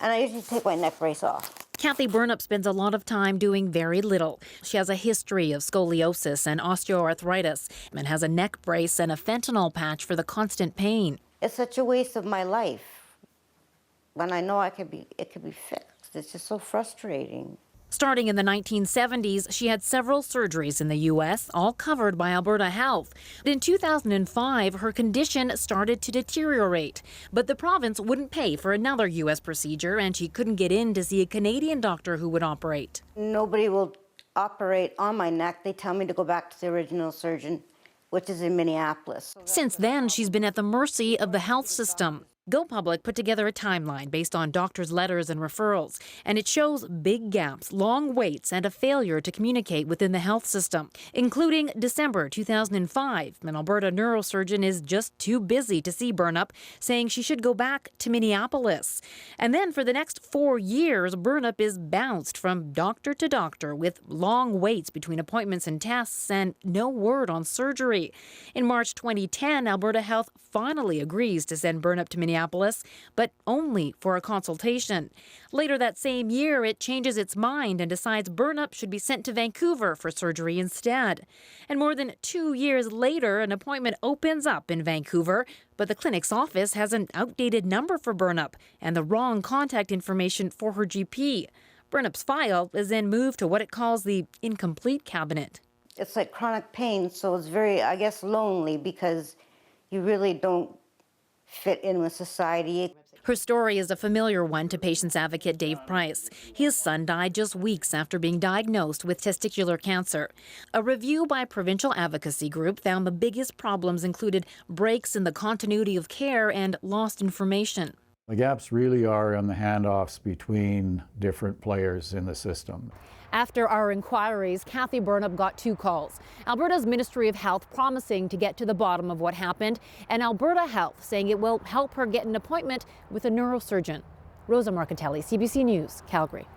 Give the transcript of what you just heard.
And I usually take my neck brace off. Kathy Burnup spends a lot of time doing very little. She has a history of scoliosis and osteoarthritis and has a neck brace and a fentanyl patch for the constant pain. It's such a waste of my life when I know it could be fixed. It's just so frustrating. Starting in the 1970s, she had several surgeries in the U.S., all covered by Alberta Health. In 2005, her condition started to deteriorate, but the province wouldn't pay for another U.S. procedure, and she couldn't get in to see a Canadian doctor who would operate. Nobody will operate on my neck. They tell me to go back to the original surgeon, which is in Minneapolis. Since then, she's been at the mercy of the health system. Go Public put together a timeline based on doctors' letters and referrals, and it shows big gaps, long waits, and a failure to communicate within the health system, including December 2005. An Alberta neurosurgeon is just too busy to see Burnup, saying she should go back to Minneapolis. And then for the next 4 years, Burnup is bounced from doctor to doctor with long waits between appointments and tests and no word on surgery. In March 2010, Alberta Health finally agrees to send Burnup to Minneapolis, but only for a consultation. Later that same year, it changes its mind and decides Burnup should be sent to Vancouver for surgery instead. And more than 2 years later, an appointment opens up in Vancouver, but the clinic's office has an outdated number for Burnup and the wrong contact information for her GP. Burnup's file is then moved to what it calls the incomplete cabinet. It's like chronic pain, so it's very, I guess, lonely because you really don't fit in with society. Her story is a familiar one to patients advocate Dave Price. His son died just weeks after being diagnosed with testicular cancer. A review by provincial advocacy group found the biggest problems included breaks in the continuity of care and lost information. The gaps really are on the handoffs between different players in the system. After our inquiries, Kathy Burnup got 2 calls. Alberta's Ministry of Health promising to get to the bottom of what happened, and Alberta Health saying it will help her get an appointment with a neurosurgeon. Rosa Marcatelli, CBC News, Calgary.